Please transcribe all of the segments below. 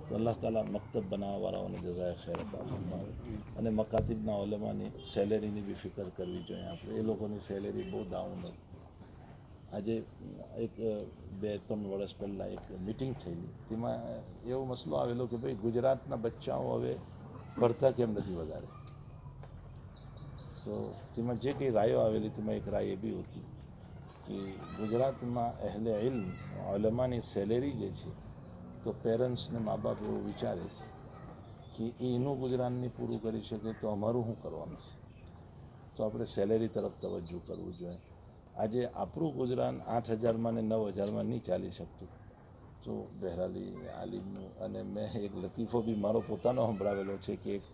તો અલ્લાહ તાલા મકતબ બનાવવાવાળાઓને જઝાય ખૈર અતા ફરમાવે અને મકાતિબના ઓલમાની સેલેરીની બી ફિકર કરવી જોઈએ આપણે. એ લોકોની સેલેરી બહુ ડાઉન હતી. આજે એક 2-3 વર્ષ પહેલાં એક મિટિંગ થયેલી, તેમાં એવો મસલો આવેલો કે ભાઈ ગુજરાતના બચ્ચાઓ હવે ભણતા કેમ નથી વધારે. તો તેમાં જે કંઈ રાયો આવેલી તેમાં એક રાય એ બી હતી કે ગુજરાતમાં અહેલે ઇલ્મ ઉલમાની સેલેરી જે છે તો પેરેન્ટ્સને મા બાપ એવું વિચારે છે કે એનું ગુજરાન નહીં પૂરું કરી શકે તો અમારું શું કરવાનું છે. તો આપણે સેલેરી તરફ તવજ્જો કરવું જોઈએ. આજે આપણું ગુજરાન 8,000માં ને 9,000માં નહીં ચાલી શકતું. તો બહેરાલી આલિમનું, અને મેં એક લતીફો બી મારો પોતાનો સંભળાવેલો છે કે એક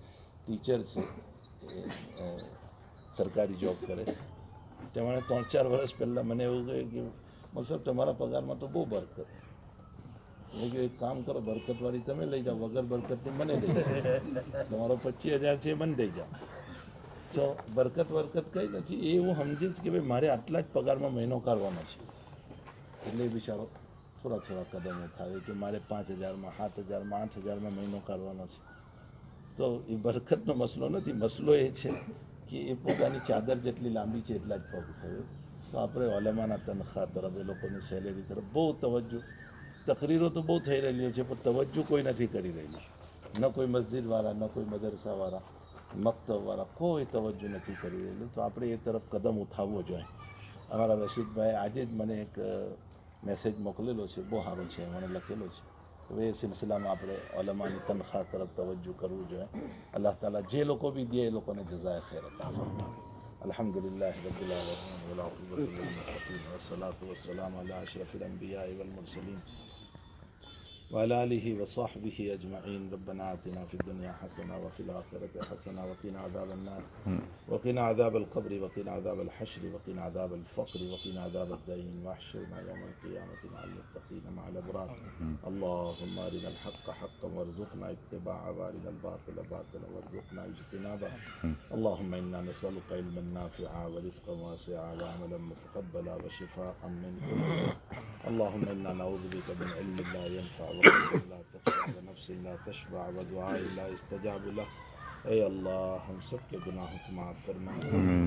ટીચર છે, સરકારી જોબ કરે છે. તેમણે 3-4 વર્ષ પહેલાં મને એવું કહ્યું કે મતલબ તમારા પગારમાં તો બહુ બરકત. મેં કહ્યું એક કામ કરો, બરકતવાળી તમે લઈ જાઓ, વગર બરકતની મને લઈ જાઓ. તમારો 25,000 છે એ મને દઈ જાઓ. તો બરકત કંઈ નથી. એ હું સમજે છે કે ભાઈ મારે આટલા જ પગારમાં મહિનો કાઢવાનો છે. એટલે એ બિચારો થોડા કદમ ઉઠાવે કે મારે 5,000માં 7,000માં 8,000માં મહિનો કાઢવાનો છે. તો એ બરકતનો મસલો નથી. મસલો એ છે કે એ પોતાની ચાદર જેટલી લાંબી છે એટલા જ પગ થયો. તો આપણે ઓલમાના તનખા તરફ, એ લોકોની સેલેરી તરફ બહુ તવજ્જો. તકરીરો તો બહુ થઈ રહેલી છે પણ તવજ્જો કોઈ નથી કરી રહેલી. ન કોઈ મસ્જિદવાળા, ન કોઈ મદરસાવાળા, મકતબવાળા, કોઈ તવજ્જો નથી કરી રહેલું. તો આપણે એ તરફ કદમ ઉઠાવવો જોઈએ. અમારા રશીદભાઈ આજે જ મને એક મેસેજ મોકલેલો છે, બહુ સારો છે, મને લખેલો છે. હવે એ સિલસિલામાં આપણે ઉલમાની તનખા તરફ તવજ્જો કરવું જોઈએ. અલ્લાહ તાલા જે લોકો બી દે એ લોકોને જઝાય ખૈર અતા ફરમાવે. અલ્હમ્દુલિલ્લાહ રબ્બિલ આલમીન વલ આકિબતુ લિલ મુત્તકીન વસ્સલાતુ વસ્સલામુ અલા અશરફિલ અંબિયાઇ વલ મુરસલીન وعلى آله وصحبه أجمعين. ربنا آتنا في الدنيا حسنة وفي الآخرة حسنة وقنا عذاب النار وقنا عذاب القبر وقنا عذاب الحشر وقنا عذاب الفقر وقنا عذاب الدين واحشرنا يوم القيامة مع المتقين مع الأبرار. اللهم أرنا الحق حقا وارزقنا اتباعه وأرنا الباطل باطلا وارزقنا اجتنابه. اللهم إنا نسألك علما نافعا ورزقا واسعا وعملا متقبلا وشفاء من كل داء. اللهم إنا نعوذ بك من علم لا ينفع وقلب لا تخشع ونفس لا تشبع ودعاء لا يستجاب له. اے اللہ ہم سب کے گناہوں کو معاف فرما.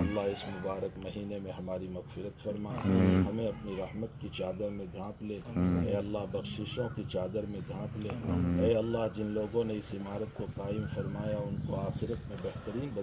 اللہ اس مبارک مہینے میں ہماری مغفرت فرما. ہمیں اپنی رحمت کی چادر میں ڈھانپ لے. اے اللہ بخششوں کی چادر میں ڈھانپ لے. اے اللہ جن لوگوں نے اس عمارت کو قائم فرمایا ان کو آخرت میں بہترین بدلہ